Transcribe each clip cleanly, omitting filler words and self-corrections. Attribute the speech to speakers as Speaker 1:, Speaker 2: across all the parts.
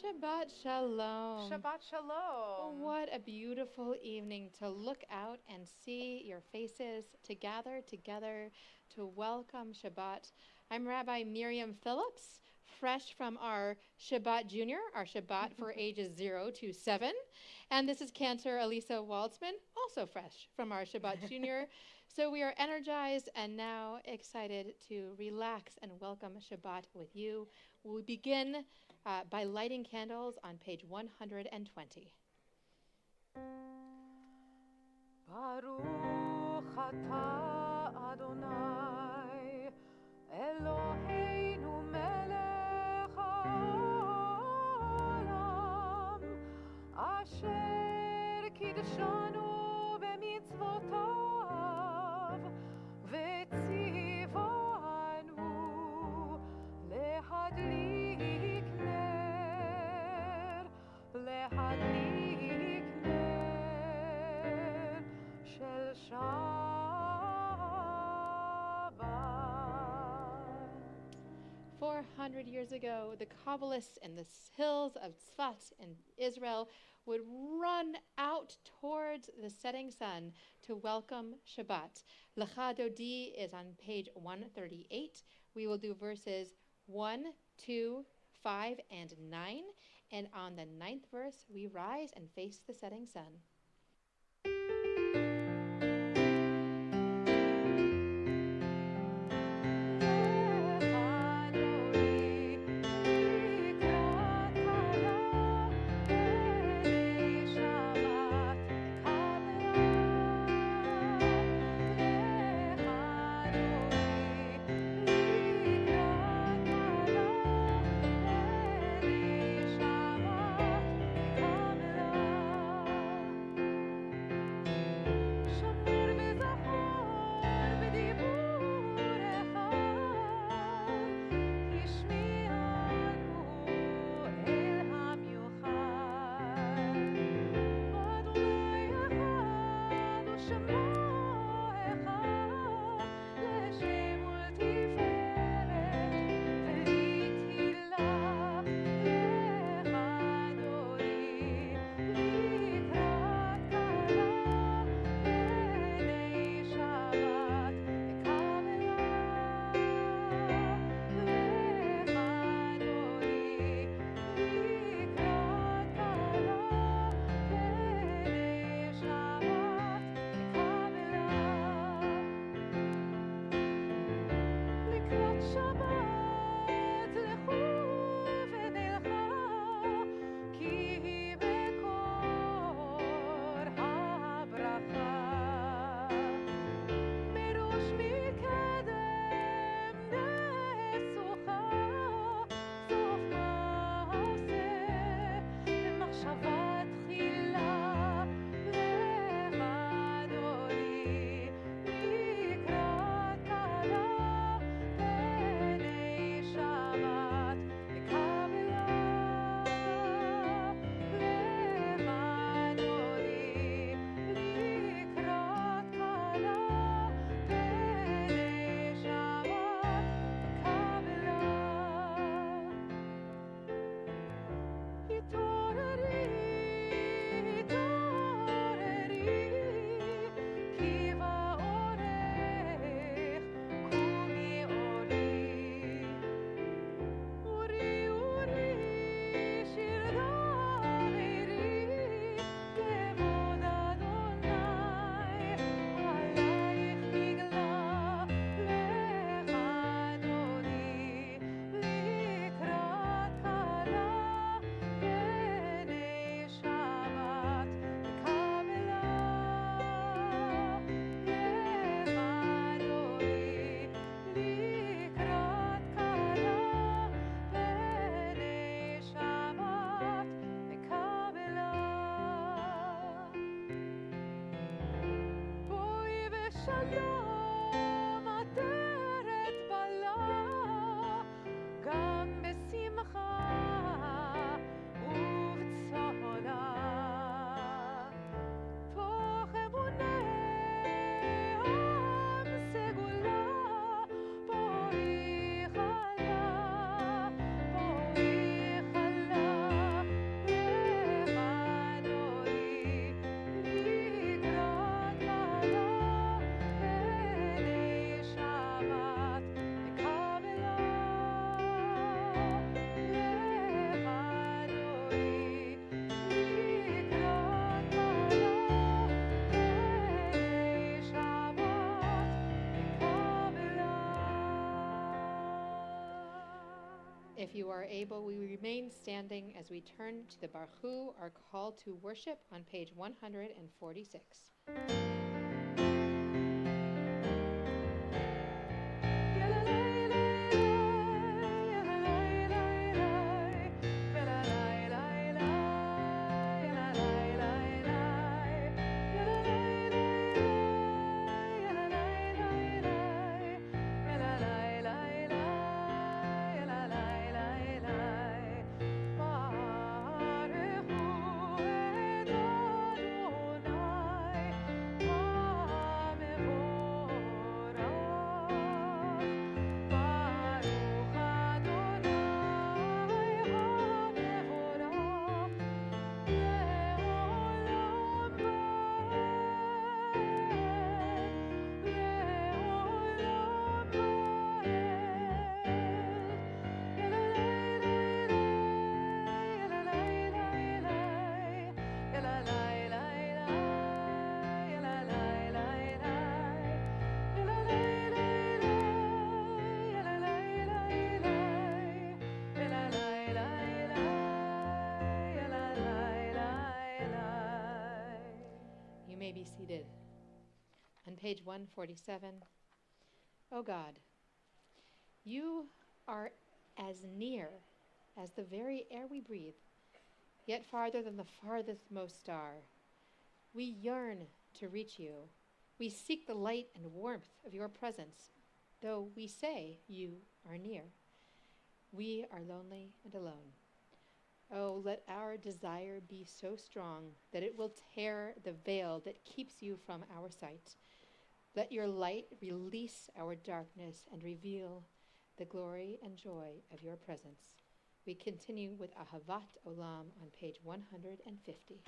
Speaker 1: Shabbat Shalom.
Speaker 2: Shabbat Shalom.
Speaker 1: What a beautiful evening to look out and see your faces, to gather together to welcome Shabbat. I'm Rabbi Miriam Phillips, fresh from our Shabbat Junior, our Shabbat for ages 0 to 7. And this is Cantor Elisa Waltzman, also fresh from our Shabbat Junior. So we are energized and now excited to relax and welcome Shabbat with you. We begin by lighting candles on page 120.
Speaker 2: Baruch atah Adonai Eloheinu melech haolam asher kidshanu b'mitzvotav v'tzivanu lehadlik ner shel Shabbat.
Speaker 1: 400 years ago, the Kabbalists in the hills of Tzfat in Israel would run out towards the setting sun to welcome Shabbat. Lecha Dodi is on page 138. We will do verses 1, 2, 5, and 9. And on the 9th verse, we rise and face the setting sun. If you are able, we remain standing as we turn to the Barchu, our call to worship, on page 146. You may be seated. On page 147, O God, you are as near as the very air we breathe, yet farther than the farthest most star. We yearn to reach you. We seek the light and warmth of your presence, though we say you are near. We are lonely and alone. Oh, let our desire be so strong that it will tear the veil that keeps you from our sight. Let your light release our darkness and reveal the glory and joy of your presence. We continue with Ahavat Olam on page 150.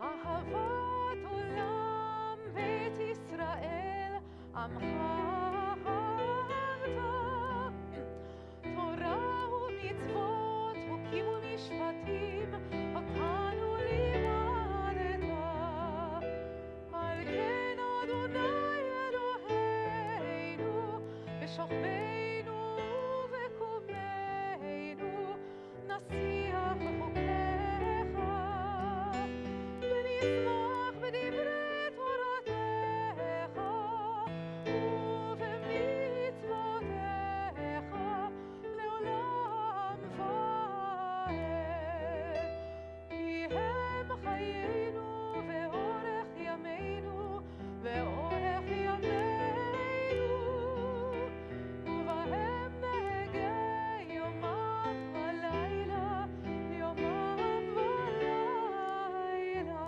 Speaker 2: אהבת עולם בית ישראל עמך אהבת תורה ומצוות חוקים ומשפטים אותנו לימדת על כן אדוני אלוהינו בשוכבנו ובקומנו נשיח בחוקיך ונשמח בדברי תורתך ובמצוותיך לעולם ועד כי הם חיינו ואורך ימינו ואורך ימינו ובהם נהגה יומם ולילה יומם ולילה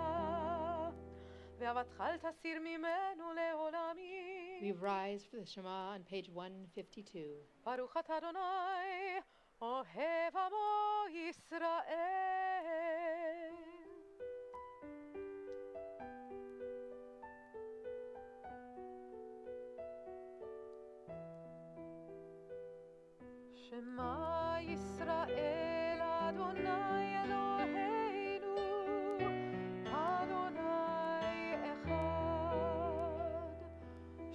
Speaker 2: ואהבתך אל תסיר ממנו לעולמים
Speaker 1: We rise for the Shema on page 152.
Speaker 2: ברוך אתה אדוני אוהב עמו ישראל שמע ישראל אדוני אלוהינו אדוני אחד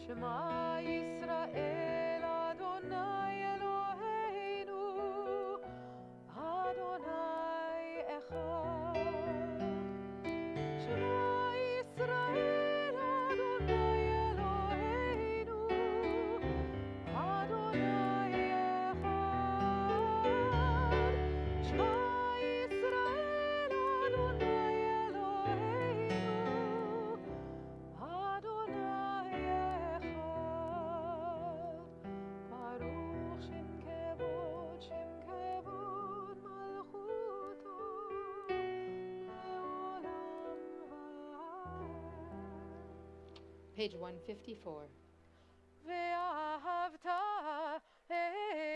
Speaker 2: שמע ישראל אדוני אלוהינו אדוני אחד שמע ישראל אדוני אלוהינו אדוני אחד שמע ישראל אדוני אלוהינו אדוני אחד ברוך שם כבוד מלכותו לעולם ועד
Speaker 1: Page 154.
Speaker 2: ואהבת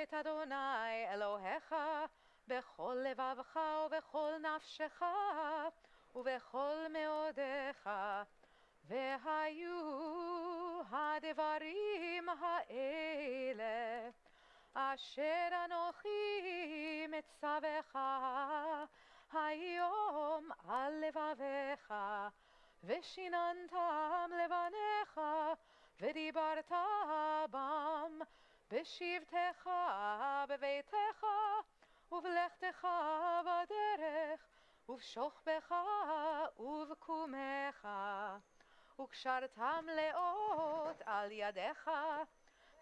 Speaker 2: את אדוני אלוהיך בכל לבבך ובכל נפשך ובכל מאודיך והיו הדברים האלה אשר אנוכי מצווך היום על לבביך ושיננתם לבניך ודיברת בם בשבתך בביתך ובלכתך בדרך ובשוכבך ובקומך וקשרתם לאות על ידיך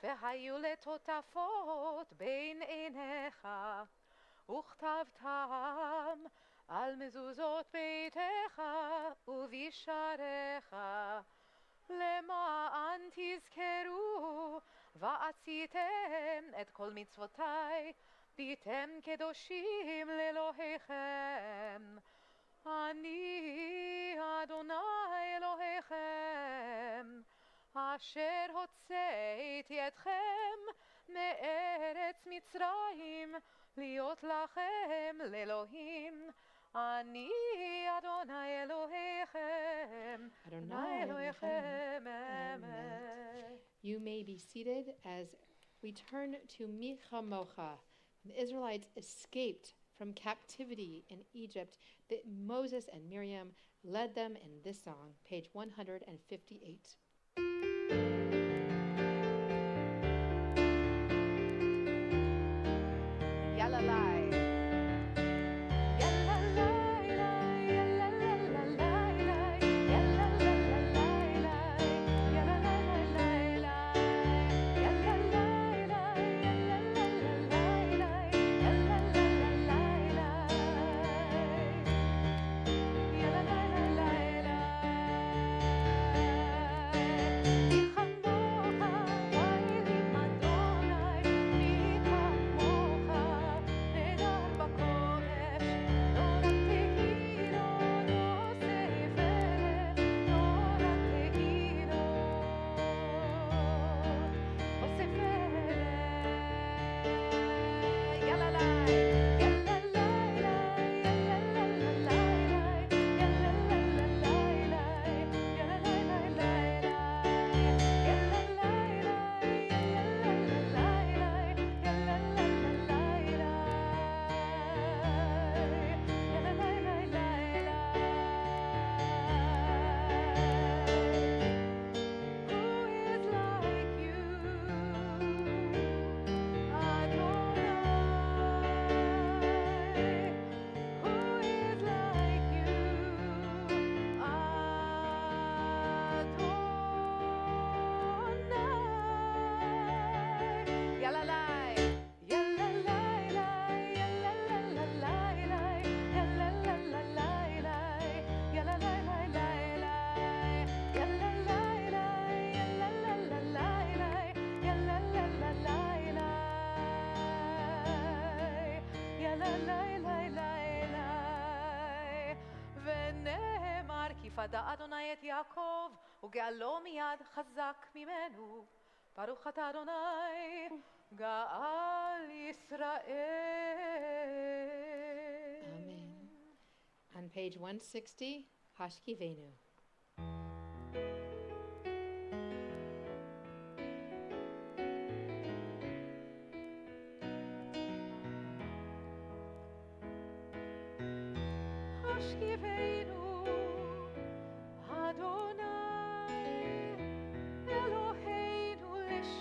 Speaker 2: והיו לטוטפות בין עיניך וכתבתם על מזוזות ביתך ובשעריך למען תזכרו ועשיתם את כל מצוותיי והייתם קדושים לאלוהיכם אני אדוני אלוהיכם אשר הוצאתי אתכם מארץ מצרים להיות לכם לאלוהים אני אדוני אלוהיכם אדוני אלוהיכם אמת.
Speaker 1: You may be seated as we turn to Mi Chamocha. The Israelites escaped from captivity in Egypt. Moses and Miriam led them in this song, page 158.
Speaker 2: Yalalai. פדה אדוני את יעקב וגאלו מיד חזק ממנו ברוך אתה אדוני גאל ישראל.
Speaker 1: Amen. On page 160, Hashkivenu.
Speaker 2: Hashkivenu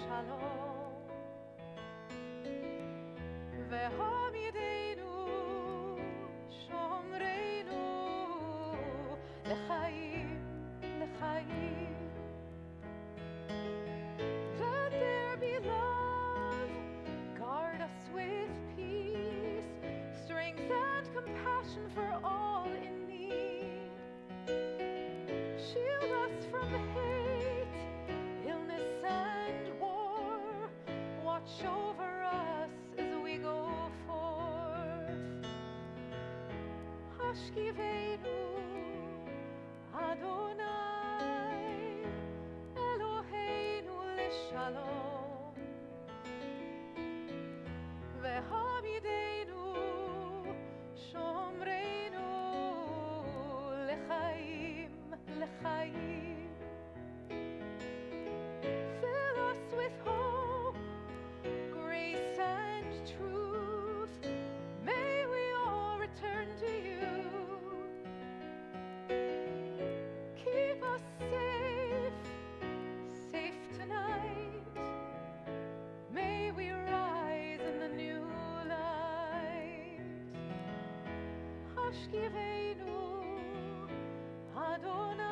Speaker 2: שלום והעמידנו שומרנו לחיים לחיים. Let there be love, guard us with peace, strength and compassion for all in need. Shield us from hate, illness and war, watch over us as we go forth. Hashkivenu Adonai Eloheinu leshalom vehamidenu shomreinu lechaim lechaim. Fill us with hope, grace and truth. May we all return to you. Keep us safe, safe tonight. May ישכיבנו אדוני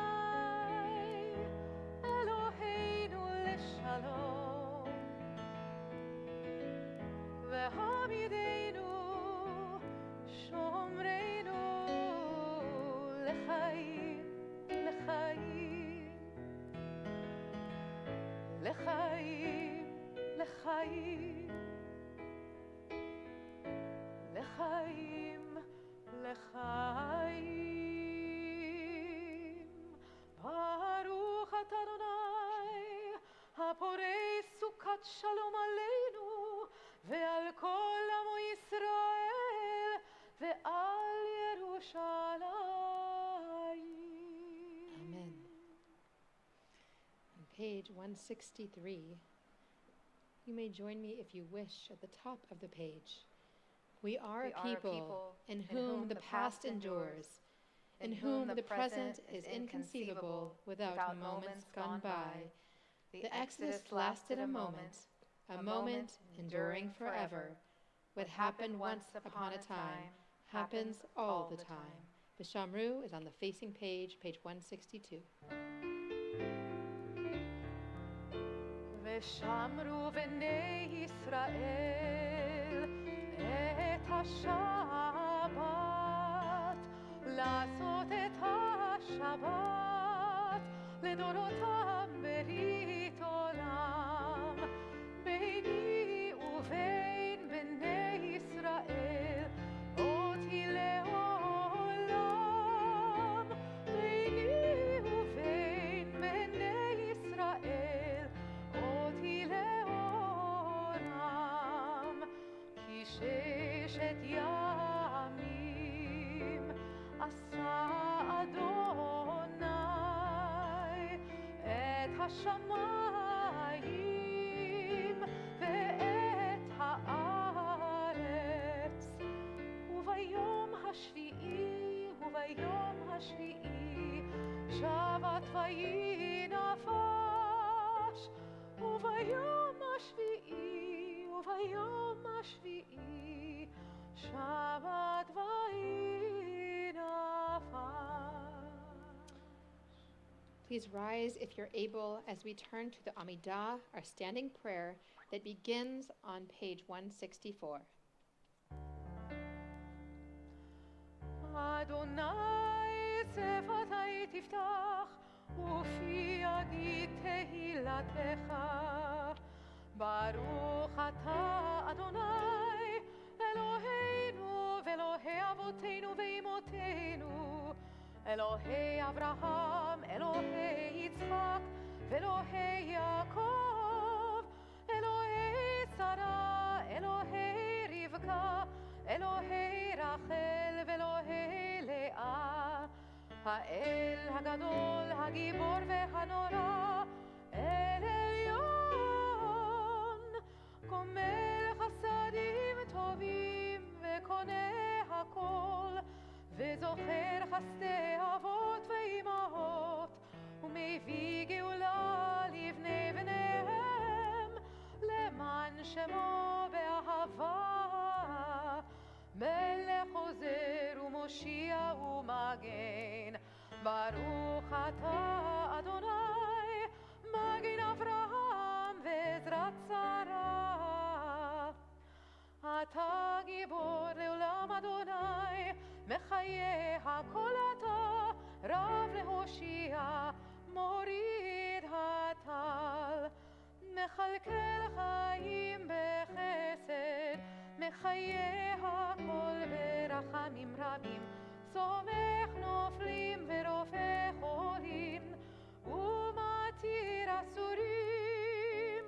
Speaker 2: אלוהינו לשלום והעמידנו שומרנו לחיים לחיים לחיים לחיים לחיים לחיים ברוך אתה אדוני הפורש סוכת שלום עלינו ועל כל עמו ישראל ועל ירושלים.
Speaker 1: Amen. On page 163, you may join me if you wish at the top of the page. We are a people in whom the past endures, in whom the present is inconceivable without moments gone by. The Exodus lasted a moment enduring forever. What happened once upon a time happens all the time. The Shamru is on the facing page, page 162.
Speaker 2: ושמרו בני ישראל את השבת, לעשות את השבת לדורותם ברית עולם. ביני ובין בני ישראל אותי לעולם. ביני ובין בני ישראל אותי לעולם. כי ששת ימים עשה אדוני את השמיים ואת הארץ, וביום השביעי שבת ויהי נפש, וביום השביעי שבת ויהי נפש.
Speaker 1: Please rise if you're able as we turn to the Amidah, our standing prayer that begins on page 164.
Speaker 2: אדוני שפתי תפתח ופי יגיד תהילתך. ברוך אתה אדוני אלוהינו ואלוהי אבותינו ואמותינו, אלוהי אברהם, אלוהי יצחק ואלוהי יעקב, אלוהי שרה, אלוהי רבקה, אלוהי רחל ואלוהי לאה, האל הגדול, הגיבור והנורא, אל עליון, גומל חסדים טובים וקונה הכל, וזוכר חסדי אבות ואימהות, ומביא גאולה לבני בניהם, למען שמו באהבה, מלך עוזר ומושיע ומגן. ברוך אתה אדוני מגן אברהם ועזרת שרה. אתה גיבור לעולם אדוני, מחיה הכל אתה, רב להושיע, מוריד הטל, מחלקל חיים בחסד, מחיה הכל ברחמים רבים, סומך נופלים ורופא חולים, ומתיר אסורים,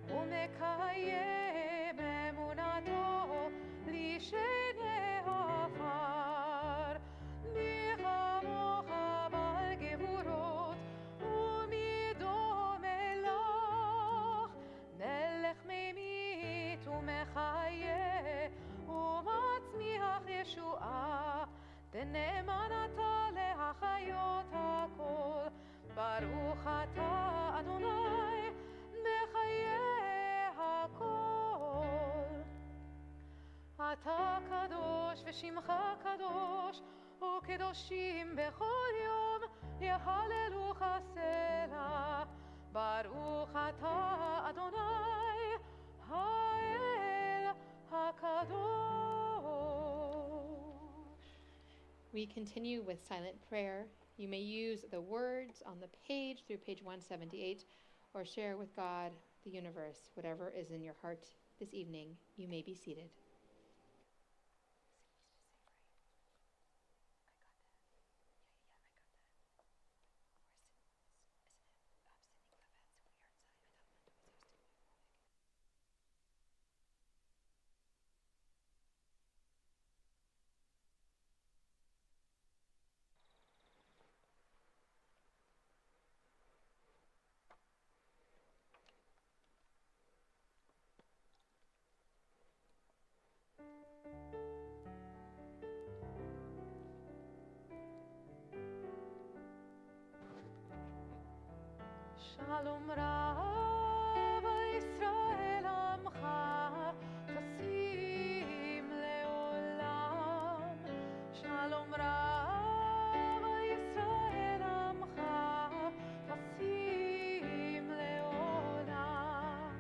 Speaker 2: ומקיים אמונתו לשני עפר. מי כמוך בעל גבורות ומי דומה לך, מלך ממית ומחיה ומצמיח ישועה, ונאמן אתה להחיות הכל. ברוך אתה אדוני מחיה הכל. אתה קדוש ושמך קדוש, הקדושים בכל יום יהללוך סלע. ברוך אתה אדוני האל הקדוש.
Speaker 1: We continue with silent prayer. You may use the words on the page through page 178 or share with God, the universe, whatever is in your heart this evening. You may be seated.
Speaker 2: שלום רב על ישראל עמך, תשים לעולם. שלום רב על ישראל עמך, תשים לעולם.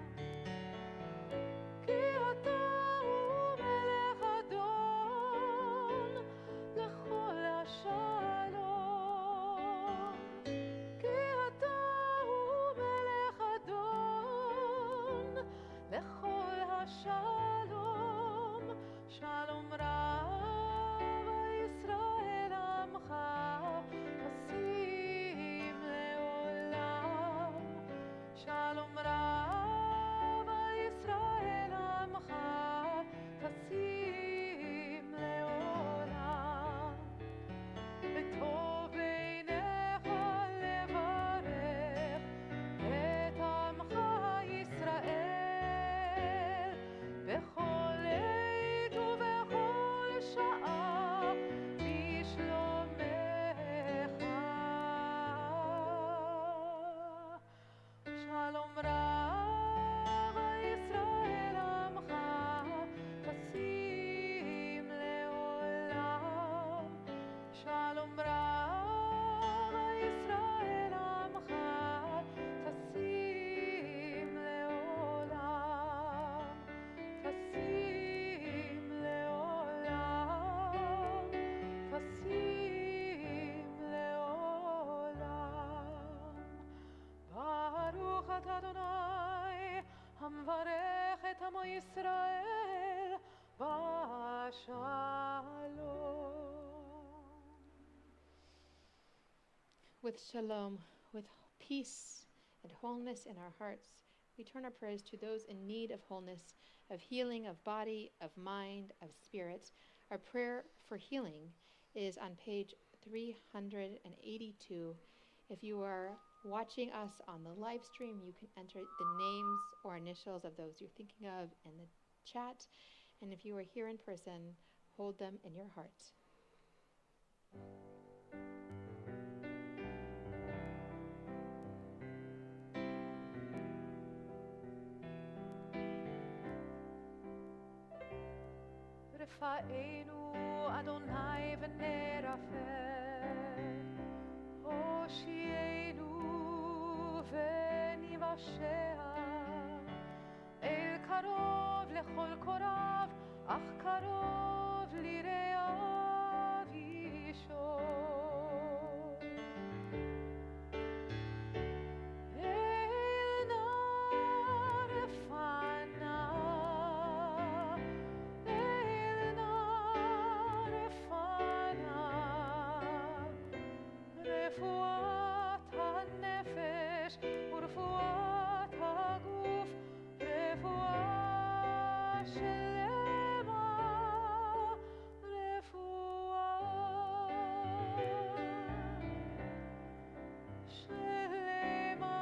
Speaker 2: כי אתה הוא מלך אדון לכל השלום. כי אתה לכל השלום. שלום רב על ישראל עמך, תשים לעולם. שלום רב על ישראל עמך, תשים לעולם. בטוב בעיניך לברך את עמך ישראל בכל עת ובכל שעה בשלומך. שלום רב על ישראל עמך, תשים לעולם. שלום רב על ישראל עמך, תשים לעולם. תשים לעולם. תשים לעולם. ברוך אתה אדוני המברך את עמו ישראל בשלום.
Speaker 1: With shalom, with peace and wholeness in our hearts, we turn our prayers to those in need of wholeness, of healing of body, of mind, of spirit. Our prayer for healing is on page 382. If you are watching us on the live stream, you can enter the names or initials of those you're thinking of in the chat. And if you are here in person, hold them in your heart.
Speaker 2: רפאנו אדוני ונרפא, הושיענו וניוושע. אל קרוב לכל קורב, אך קרוב לרעיו ישור. אל נא רפאנה, אל נא רפאנה, רפואת הנפש ורפואת הגוף, רפואה שלמה, רפואה שלמה.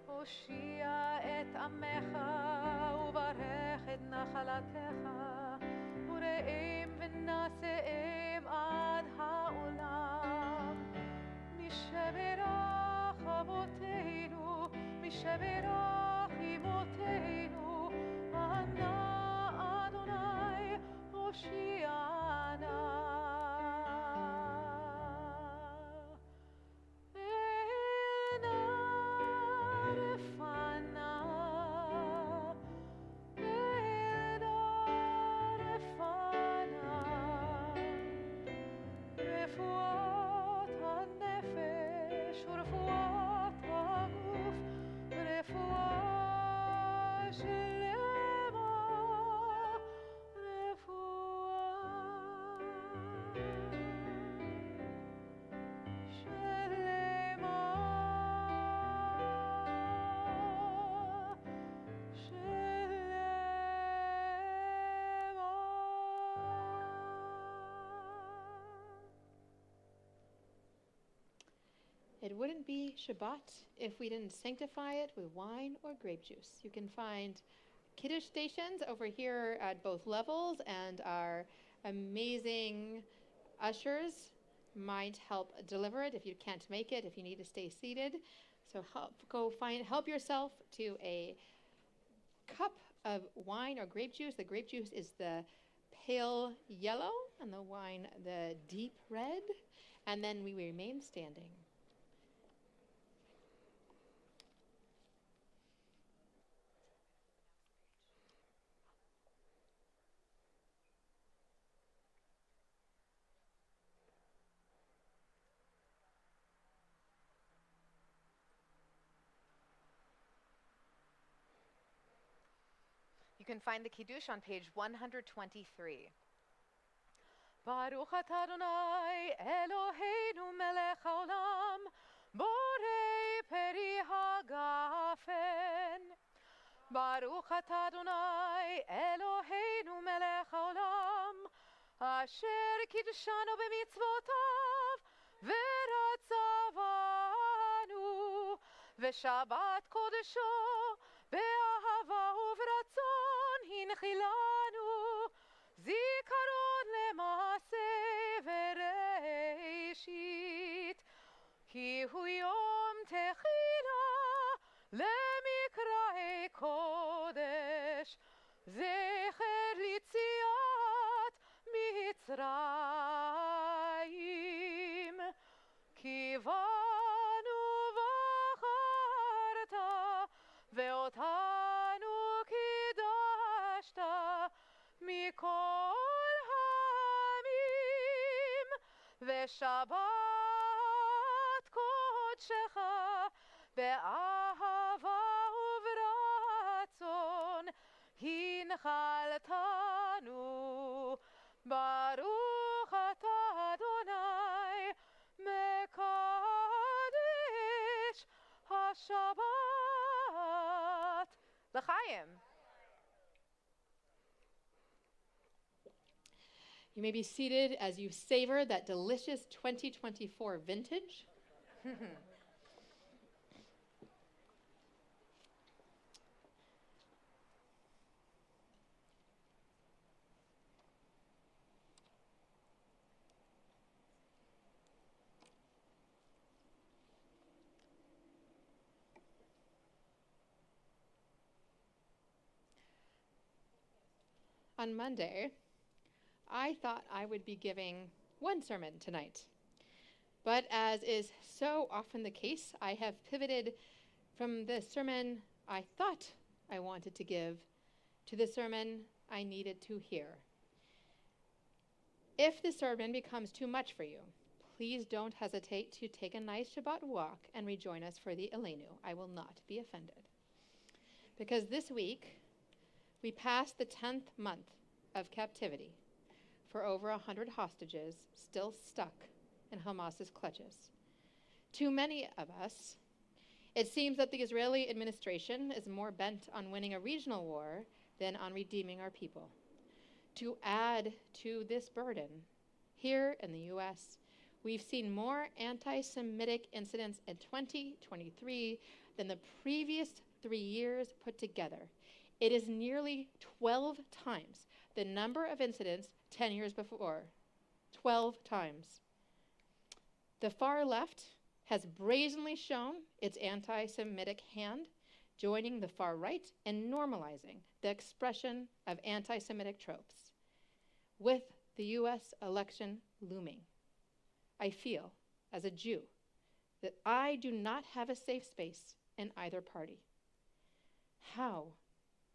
Speaker 2: הושיע את עמך וברך את נחלתך, ורעם ונשאם עד העולם. משברך אבותינו, משברך אמותינו, ענה
Speaker 1: It wouldn't be Shabbat if we didn't sanctify it with wine or grape juice. You can find Kiddush stations over here at both levels, and our amazing ushers might help deliver it if you can't make it, if you need to stay seated. So help yourself to a cup of wine or grape juice. The grape juice is the pale yellow and the wine the deep red, and then we remain standing.
Speaker 2: You can find the Kiddush on page 123. Baruch atah Adonai Eloheinu melech haolam borei peri hagafen. Baruch atah Adonai Eloheinu melech haolam asher kiddushanu b'mitzvotav v'ratzavanu v'shabbat kodesho be'ahava u'v'ratzon hinchilanu zikaron lema'aseh v'reishit ki hu yom techila lemikra'ei kodesh zecher litziat mitzrayim kivanu v'charta ve'otanu kidashta mikol ha'amim ve'shabbat kodshecha be'ahava u'v'ratzon hinchaltanu baruch atah Adonai mekadesh hashabbat l'chaim.
Speaker 1: You may be seated as you savor that delicious 2024 vintage. On Monday, I thought I would be giving one sermon tonight. But as is so often the case, I have pivoted from the sermon I thought I wanted to give to the sermon I needed to hear. If the sermon becomes too much for you, please don't hesitate to take a nice Shabbat walk and rejoin us for the Elenu. I will not be offended. Because this week, we passed the 10th month of captivity for over 100 hostages still stuck in Hamas's clutches. To many of us, it seems that the Israeli administration is more bent on winning a regional war than on redeeming our people. To add to this burden, here in the U.S., we've seen more anti-Semitic incidents in 2023 than the previous 3 years put together. It is nearly 12 times the number of incidents 10 years before. 12 times. The far left has brazenly shown its anti-Semitic hand, joining the far right in normalizing the expression of anti-Semitic tropes. With the U.S. election looming, I feel, as a Jew, that I do not have a safe space in either party. How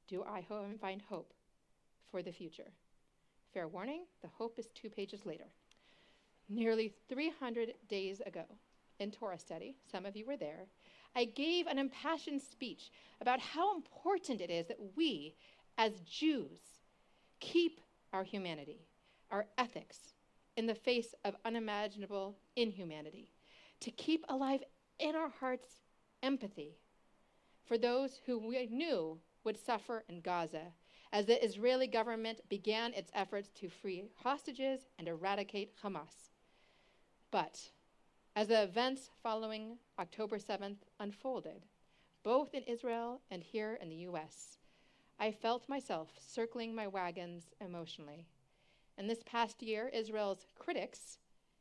Speaker 1: do I find hope for the future? Fair warning, the hope is 2 pages later. Nearly 300 days ago, in Torah study, some of you were there, I gave an impassioned speech about how important it is that we, as Jews, keep our humanity, our ethics, in the face of unimaginable inhumanity, to keep alive in our hearts empathy for those who we knew would suffer in Gaza as the Israeli government began its efforts to free hostages and eradicate Hamas. But as the events following October 7th unfolded, both in Israel and here in the U.S., I felt myself circling my wagons emotionally. And this past year, Israel's critics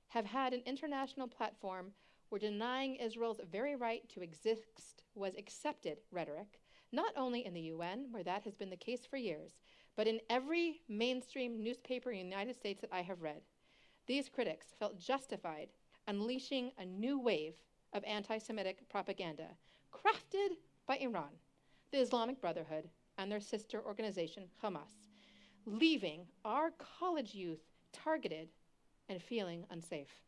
Speaker 1: have had an international platform where denying Israel's very right to exist was accepted rhetoric, not only in the UN, where that has been the case for years, but in every mainstream newspaper in the United States that I have read. These critics felt justified unleashing a new wave of anti-Semitic propaganda crafted by Iran, the Islamic Brotherhood, and their sister organization, Hamas, leaving our college youth targeted and feeling unsafe.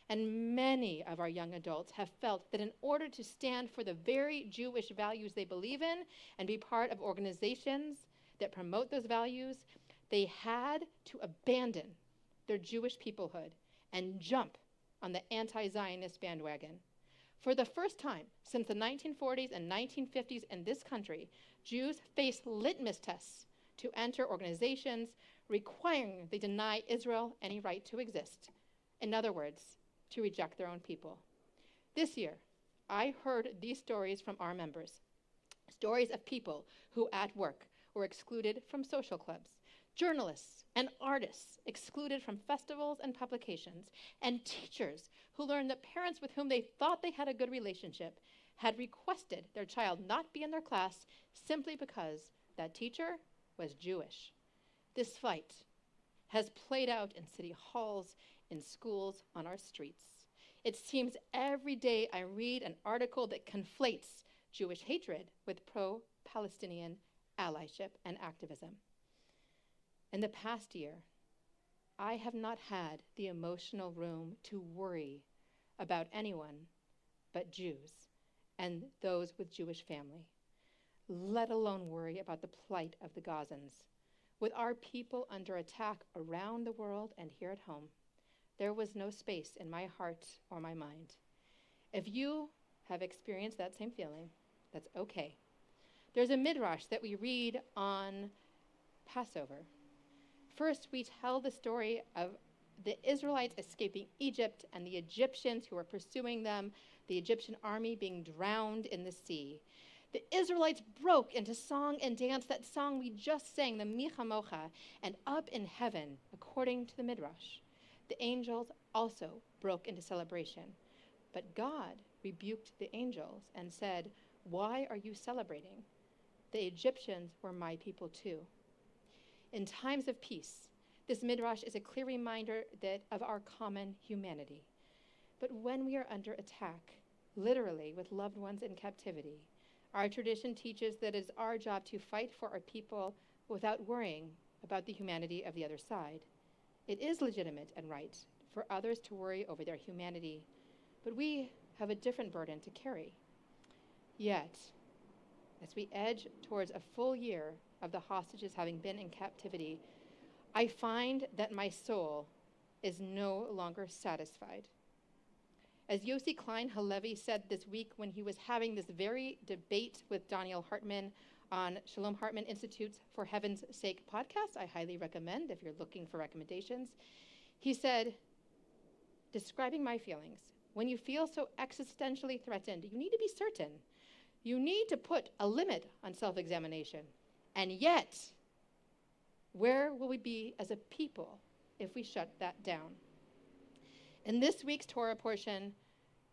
Speaker 1: And many of our young adults have felt that in order to stand for the very Jewish values they believe in and be part of organizations that promote those values, they had to abandon their Jewish peoplehood and jump on the anti-Zionist bandwagon. For the first time since the 1940s and 1950s in this country, Jews face litmus tests to enter organizations requiring they deny Israel any right to exist. In other words, to reject their own people. This year, I heard these stories from our members. Stories of people who at work were excluded from social clubs, journalists and artists excluded from festivals and publications, and teachers who learned that parents with whom they thought they had a good relationship had requested their child not be in their class simply because that teacher was Jewish. This fight has played out in city halls, in schools, on our streets. It seems every day I read an article that conflates Jewish hatred with pro-Palestinian allyship and activism. In the past year, I have not had the emotional room to worry about anyone but Jews and those with Jewish family, let alone worry about the plight of the Gazans. With our people under attack around the world and here at home, there was no space in my heart or my mind. If you have experienced that same feeling, that's okay. There's a midrash that we read on Passover. First, we tell the story of the Israelites escaping Egypt and the Egyptians who were pursuing them, the Egyptian army being drowned in the sea. The Israelites broke into song and dance, that song we just sang, the Michamocha, and up in heaven, according to the midrash, the angels also broke into celebration. But God rebuked the angels and said, "Why are you celebrating? The Egyptians were my people too." In times of peace, this midrash is a clear reminder of our common humanity. But when we are under attack, literally with loved ones in captivity, our tradition teaches that it is our job to fight for our people without worrying about the humanity of the other side. It is legitimate and right for others to worry over their humanity, but we have a different burden to carry. Yet, as we edge towards a full year of the hostages having been in captivity, I find that my soul is no longer satisfied. As Yossi Klein Halevi said this week when he was having this very debate with Daniel Hartman on Shalom Hartman Institute's For Heaven's Sake podcast, I highly recommend if you're looking for recommendations. He said, describing my feelings, when you feel so existentially threatened, you need to be certain. You need to put a limit on self-examination. And yet, where will we be as a people if we shut that down? In this week's Torah portion,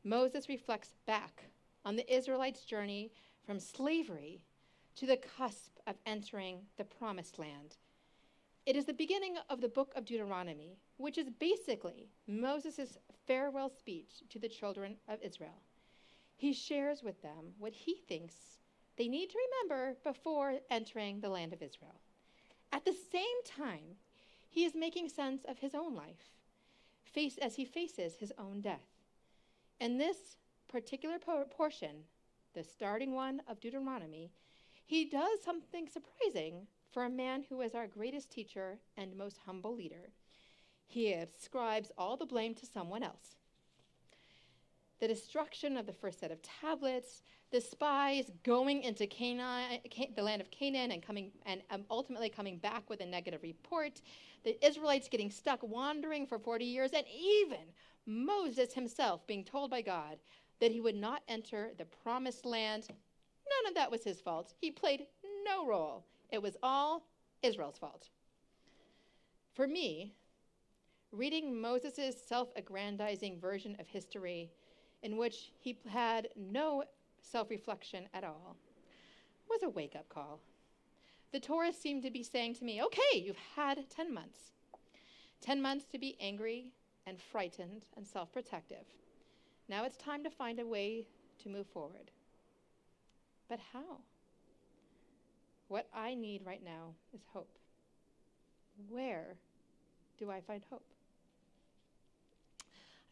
Speaker 1: Moses reflects back on the Israelites' journey from slavery to the cusp of entering the Promised Land. It is the beginning of the book of Deuteronomy, which is basically Moses' farewell speech to the children of Israel. He shares with them what he thinks they need to remember before entering the land of Israel. At the same time, he is making sense of his own life as he faces his own death. In this particular portion, the starting one of Deuteronomy, he does something surprising for a man who is our greatest teacher and most humble leader. He ascribes all the blame to someone else. the destruction of the first set of tablets, the spies going into the land of Canaan and ultimately coming back with a negative report, the Israelites getting stuck wandering for 40 years, and even Moses himself being told by God that he would not enter the promised land. None of that was his fault. He played no role. It was all Israel's fault. For me, reading Moses' self-aggrandizing version of history, in which he had no self-reflection at all, was a wake-up call. The Torah seemed to be saying to me, okay, you've had 10 months. 10 months to be angry and frightened and self-protective. Now it's time to find a way to move forward. But how? What I need right now is hope. Where do I find hope?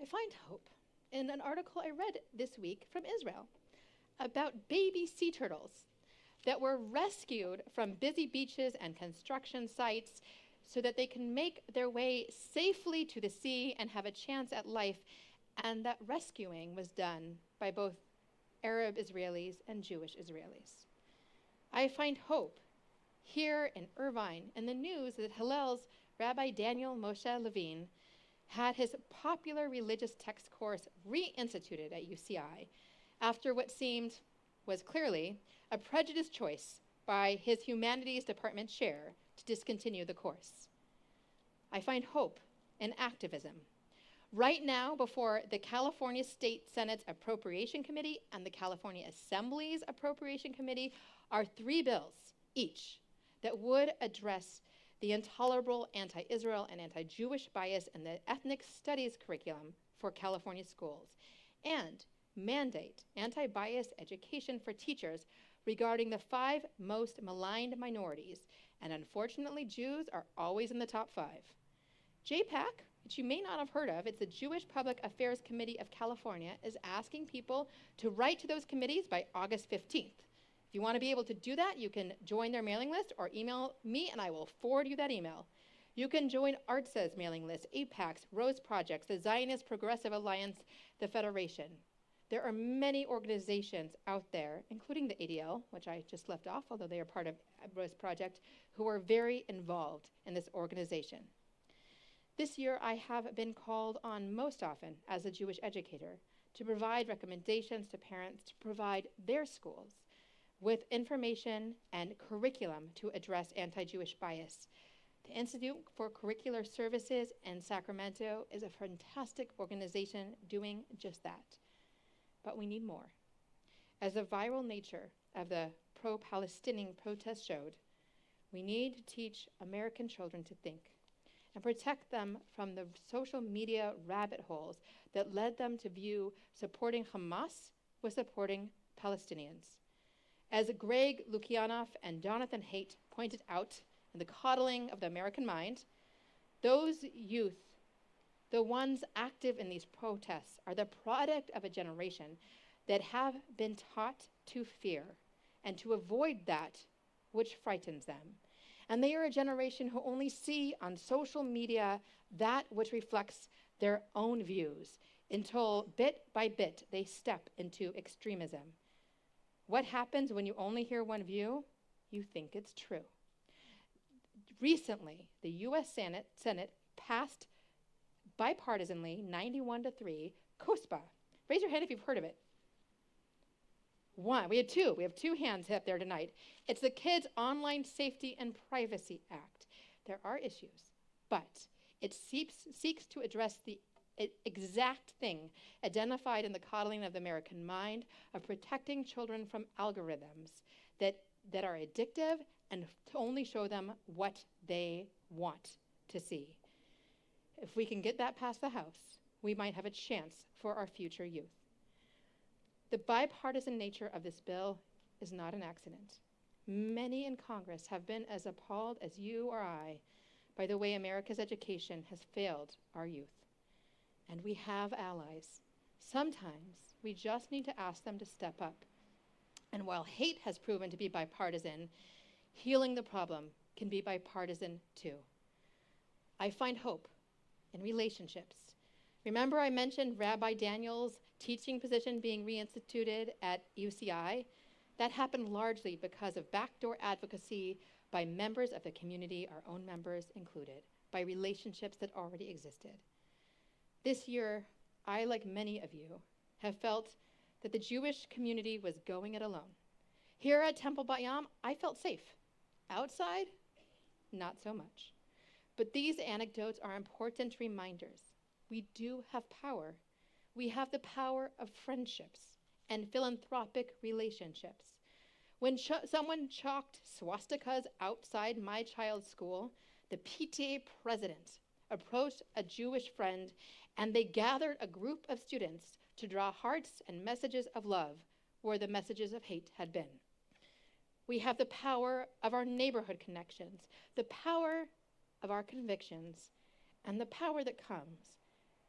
Speaker 1: I find hope in an article I read this week from Israel about baby sea turtles that were rescued from busy beaches and construction sites so that they can make their way safely to the sea and have a chance at life. And that rescuing was done by both Arab Israelis and Jewish Israelis. I find hope here in Irvine in the news that Hillel's Rabbi Daniel Moshe Levine had his popular religious text course reinstituted at UCI after what was clearly a prejudiced choice by his humanities department chair to discontinue the course. I find hope in activism. Right now, before the California State Senate's Appropriation Committee and the California Assembly's Appropriation Committee are 3 bills each that would address the intolerable anti-Israel and anti-Jewish bias in the ethnic studies curriculum for California schools, and mandate anti-bias education for teachers regarding the 5 most maligned minorities, and unfortunately Jews are always in the top 5. JPAC, which you may not have heard of, it's the Jewish Public Affairs Committee of California, is asking people to write to those committees by August 15th. If you want to be able to do that, you can join their mailing list or email me and I will forward you that email. You can join ARTSA's mailing list, APAC's, Rose Projects, the Zionist Progressive Alliance, the Federation. There are many organizations out there, including the ADL, which I just left off, although they are part of Rose Project, who are very involved in this organization. This year, I have been called on most often as a Jewish educator to provide recommendations to parents to provide their schools with information and curriculum to address anti-Jewish bias. The Institute for Curricular Services in Sacramento is a fantastic organization doing just that. But we need more. As the viral nature of the pro-Palestinian protest showed, we need to teach American children to think and protect them from the social media rabbit holes that led them to view supporting Hamas with supporting Palestinians. As Greg Lukianoff and Jonathan Haidt pointed out in The Coddling of the American Mind, those youth, the ones active in these protests, are the product of a generation that have been taught to fear and to avoid that which frightens them. And they are a generation who only see on social media that which reflects their own views until bit by bit they step into extremism. What happens when you only hear one view? You think it's true. Recently, the U.S. Senate passed bipartisanly, 91-3, COSPA. Raise your hand if you've heard of it. One. We have two. We have 2 hands up there tonight. It's the Kids Online Safety and Privacy Act. There are issues, but it seeks to address the exact thing identified in the coddling of the American mind of protecting children from algorithms that are addictive and to only show them what they want to see. If we can get that past the House, we might have a chance for our future youth. The bipartisan nature of this bill is not an accident. Many in Congress have been as appalled as you or I by the way America's education has failed our youth. And we have allies. Sometimes we just need to ask them to step up. And while hate has proven to be bipartisan, healing the problem can be bipartisan too. I find hope in relationships, Remember I mentioned Rabbi Daniel's teaching position being reinstituted at UCI? That happened largely because of backdoor advocacy by members of the community, our own members included, by relationships that already existed. This year, I, like many of you, have felt that the Jewish community was going it alone. Here at Temple Bat Yahm, I felt safe. Outside, not so much. But these anecdotes are important reminders. We do have power. We have the power of friendships and philanthropic relationships. When someone chalked swastikas outside my child's school, the PTA president approached a Jewish friend and they gathered a group of students to draw hearts and messages of love where the messages of hate had been. We have the power of our neighborhood connections, the power of our convictions, and the power that comes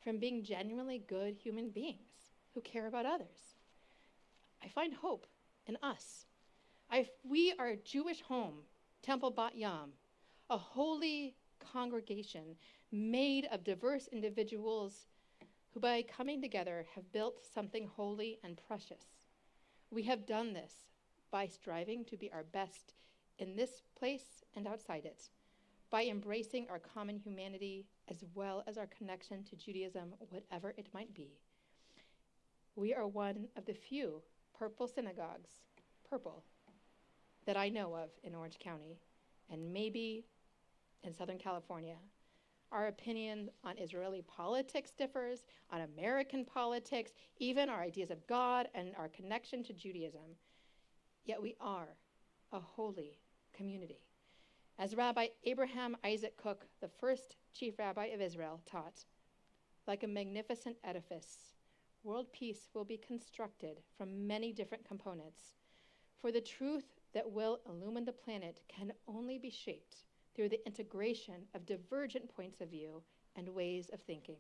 Speaker 1: from being genuinely good human beings who care about others. I find hope in us. We are a Jewish home, Temple Bat Yahm, a holy congregation made of diverse individuals who by coming together have built something holy and precious. We have done this by striving to be our best in this place and outside it, by embracing our common humanity as well as our connection to Judaism, whatever it might be. We are one of the few purple synagogues, purple, that I know of in Orange County, and maybe in Southern California. Our opinion on Israeli politics differs, on American politics, even our ideas of God and our connection to Judaism. Yet we are a holy community. As Rabbi Abraham Isaac Kook, the first chief rabbi of Israel, taught, like a magnificent edifice, world peace will be constructed from many different components. For the truth that will illumine the planet can only be shaped through the integration of divergent points of view and ways of thinking.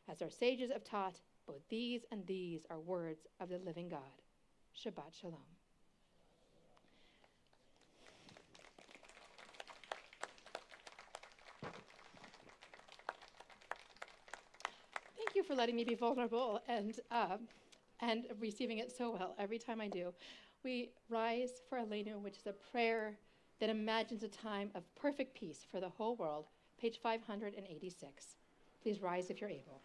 Speaker 1: As our sages have taught, both these and these are words of the living God. Shabbat Shalom. Thank you for letting me be vulnerable and receiving it so well every time I do. We rise for Aleinu, which is a prayer that imagines a time of perfect peace for the whole world, page 586. Please rise if you're able.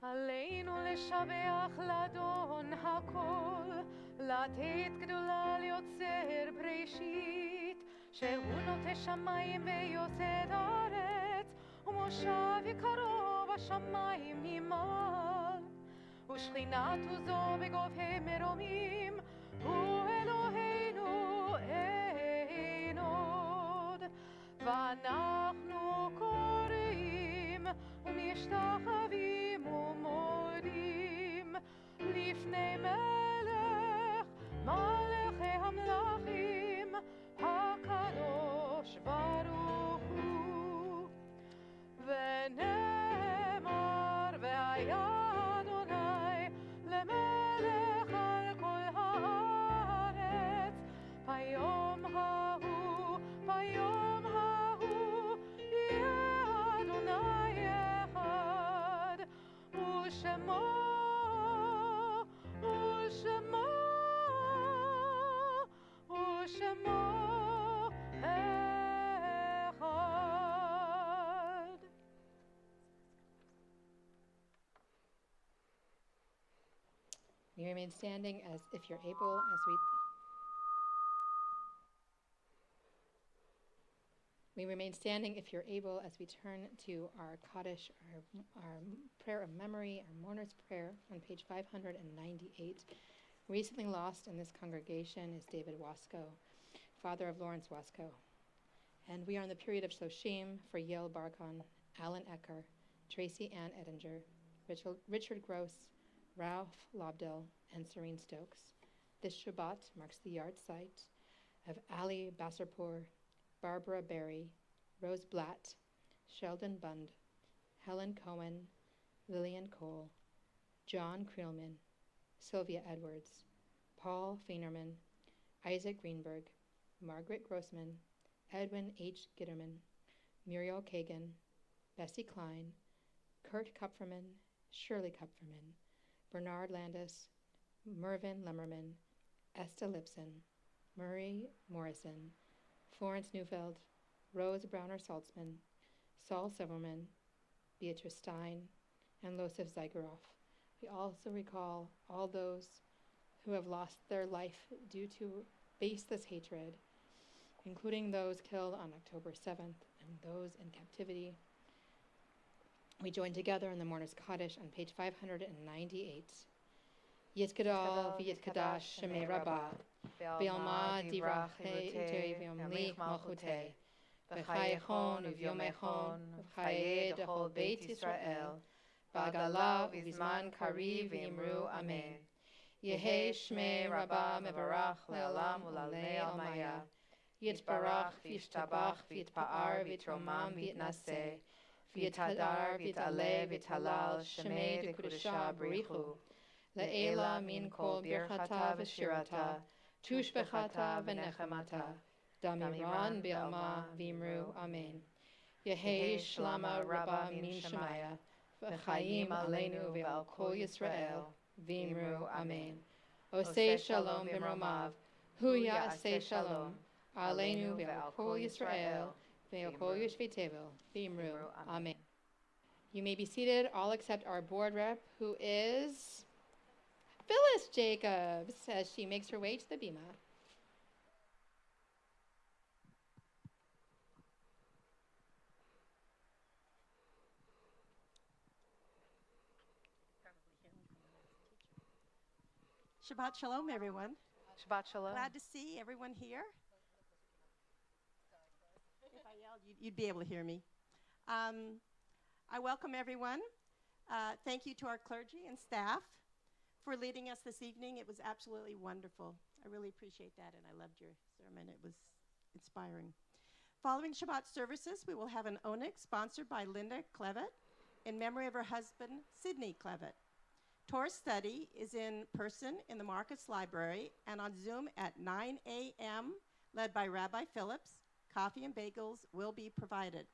Speaker 2: עלינו לשבח לאדון הכל, לתת גדולה ליוצר בראשית, שהוא נוטה שמיים ויוסד ארץ, ומושב יקרו בשמיים ממעל. ושכינתו זו בגובה מרומים, הוא אלוהינו אין עוד. ואנחנו קוראים ומשתחווים ומודים לפני מלך מלכי המלכים הקדוש ברוך הוא. ונאמר והיה אדוני למלך על כל הארץ ביום ההוא ביום ההוא יהיה אדוני אחד ושמו ושמו ושמו אחד.
Speaker 1: You remain standing as if you're able as we remain standing if you're able as we turn to our Kaddish, our prayer of memory, our mourner's prayer on page 598. Recently lost in this congregation is David Wasco, father of Lawrence Wasco. And we are in the period of Shloshim for Yael Barkon, Alan Ecker, Tracy Ann Edinger, Richard Gross, Ralph Lobdell, and Serene Stokes. This Shabbat marks the yard site of Ali Basarpour, Barbara Berry, Rose Blatt, Sheldon Bund, Helen Cohen, Lillian Cole, John Creelman, Sylvia Edwards, Paul Feinerman, Isaac Greenberg, Margaret Grossman, Edwin H. Gitterman, Muriel Kagan, Bessie Klein, Kurt Kupferman, Shirley Kupferman, Bernard Landis, Mervyn Lemmerman, Esta Lipson, Murray Morrison, Florence Neufeld, Rose Browner Saltzman, Saul Silverman, Beatrice Stein, and Losif Zygaroff. We also recall all those who have lost their life due to baseless hatred, including those killed on October 7th and those in captivity. We join together in the Mourner's Kaddish on page 598. Yitkadal v'yitkadash shemei Rabbah, B'yalma divrach te'ite v'yomlich malchutei, v'chayechon u'vyomechon, v'chaye dechol Beit Yisrael, v'agala u'vizman kariv v'imru amen. Yehei shmei Rabbah mevarach le'olam u'lalnei almaya, yitbarach v'yishtabach v'yitpa'ar v'yitromam v'yitnaseh, v'yitadar v'yitale v'yitalal shemei dekudesha b'richu, Le'ela min kol birchata v'shirata, tushbechata v'nechemata, damiran b'alma v'imru amen. Yehei shlama rabba min shemaya, v'chaim aleinu v'al kol Yisrael, v'imru amen. Osei shalom b'mromav, hu ya'aseh shalom, aleinu v'al kol Yisrael, v'al kol yoshvei tevel, v'imru amen. You may be seated, all except our board rep, who is Phyllis Jacobs, as she makes her way to the bima.
Speaker 3: Shabbat Shalom, everyone.
Speaker 2: Shabbat Shalom.
Speaker 3: Glad to see everyone here. If I yelled, you'd be able to hear me. I welcome everyone. Thank you to our clergy and staff for leading us this evening. It was absolutely wonderful. I really appreciate that, and I loved your sermon. It was inspiring. Following Shabbat services, we will have an onyx sponsored by Linda Clevitt in memory of her husband, Sidney Clevitt. Torah study is in person in the Marcus Library and on Zoom at 9 a.m., led by Rabbi Phillips. Coffee and bagels will be provided.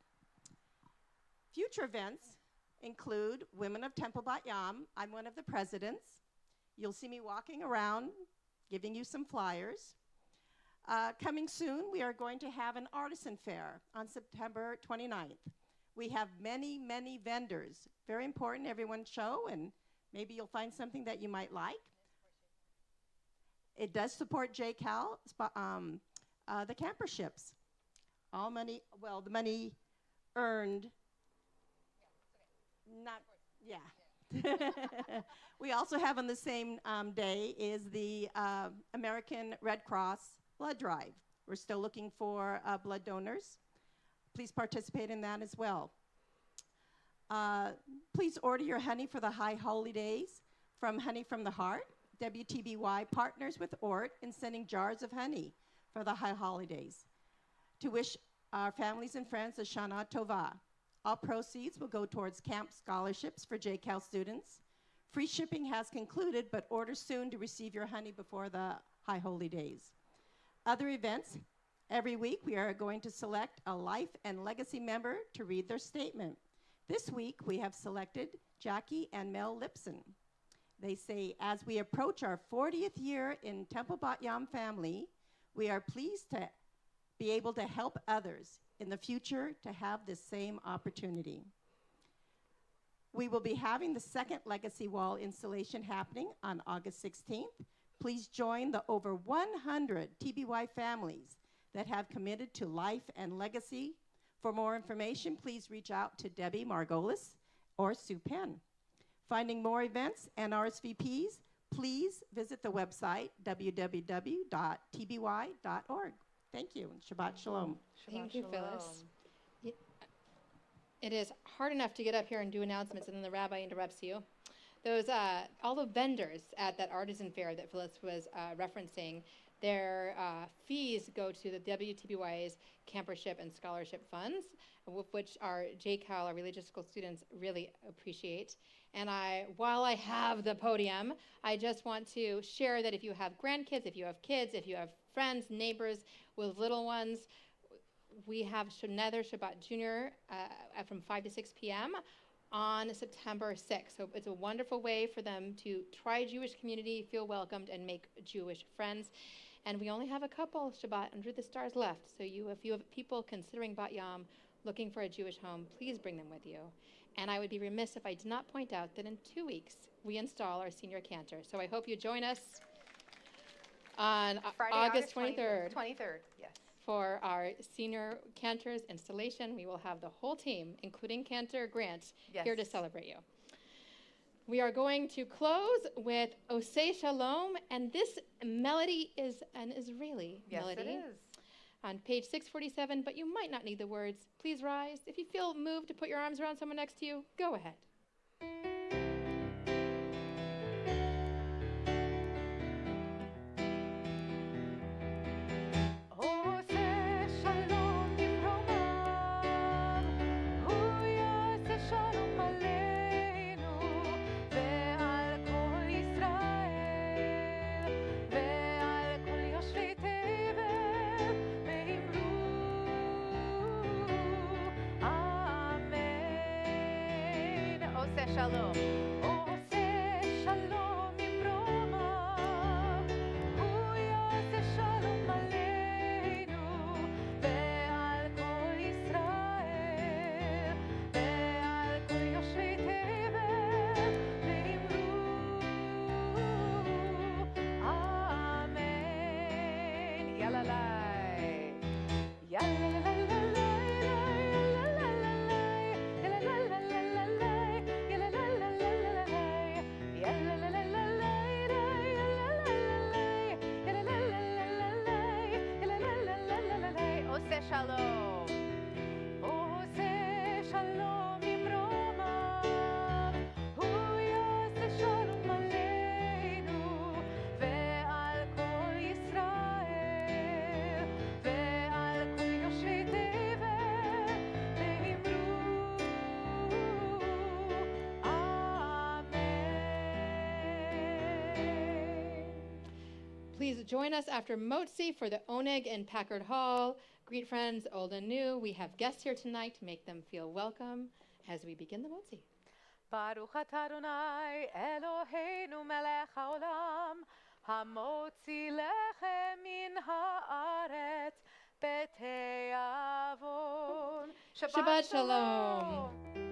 Speaker 3: Future events include Women of Temple Bat Yahm. I'm one of the presidents. You'll see me walking around, giving you some flyers. Coming soon, we are going to have an artisan fair on September 29th. We have many, many vendors. Very important, everyone show, and maybe you'll find something that you might like. It does support JCal, the camper ships. All money, well, the money earned, not, yeah. We also have on the same day is the American Red Cross blood drive. We're still looking for blood donors. Please participate in that as well. Please order your honey for the high holy days from Honey from the Heart. WTBY partners with ORT in sending jars of honey for the high holidays to wish our families and friends a Shana Tova. All proceeds will go towards camp scholarships for JCal students. Free shipping has concluded, but order soon to receive your honey before the high holy days. Other events, every week we are going to select a life and legacy member to read their statement. This week we have selected Jackie and Mel Lipson. They say, as we approach our 40th year in Temple Bat Yahm family, we are pleased to be able to help others in the future to have this same opportunity. We will be having the second legacy wall installation happening on August 16th. Please join the over 100 TBY families that have committed to life and legacy. For more information, please reach out to Debbie Margolis or Sue Penn. Finding more events and RSVPs, please visit the website www.tby.org. Thank you, and Shabbat Shalom.
Speaker 1: Thank you, Phyllis. It is hard enough to get up here and do announcements, and then the rabbi interrupts you. Those all the vendors at that artisan fair that Phyllis was referencing, their fees go to the WTBY's campership and scholarship funds, which our JCal, our religious school students, really appreciate. And while I have the podium, I just want to share that if you have grandkids, if you have kids, if you have friends, neighbors with little ones, we have Nether Shabbat Junior from 5 to 6 p.m. on September 6th. So it's a wonderful way for them to try Jewish community, feel welcomed, and make Jewish friends. And we only have a couple Shabbat under the stars left. So if you have people considering Bat Yam, looking for a Jewish home, please bring them with you. And I would be remiss if I did not point out that in 2 weeks, we install our senior cantor. So I hope you join us on
Speaker 2: Friday,
Speaker 1: August 23rd
Speaker 2: 23rd, yes.
Speaker 1: for our senior cantors installation. We will have the whole team, including Cantor Grant, here to
Speaker 2: Yes.
Speaker 1: celebrate you. We are going to close with Oseh Shalom, and this melody is an Israeli
Speaker 2: Yes,
Speaker 1: melody.
Speaker 2: it is.
Speaker 1: On page 647, but you might not need the words. Please rise. If you feel moved to put your arms around someone next to you, go ahead.
Speaker 2: עושה שלום במרומיו, הוא יעשה שלום עלינו ועל כל ישראל ועל כל יושבי תבל ואמרו אמן. עושה שלום. עושה שלום במרומיו, הוא יעשה שלום עלינו ועל כל ישראל ועל כל יושבי תבל ואמרו אמן. יאללה ליי. יאללה עושה שלום. עושה שלום במרומיו, הוא יעשה שלום עלינו ועל כל ישראל ועל כל יושבי תבל ואמרו אמן.
Speaker 1: Please join us after Motzi for the Oneg in Packard Hall. Greet friends, old and new. We have guests here tonight to make them feel welcome as we begin the Motzi.
Speaker 2: ברוך אתה אדוני אלוהינו מלך העולם המוציא לחם מן הארץ בתיאבון.
Speaker 1: Shabbat Shalom.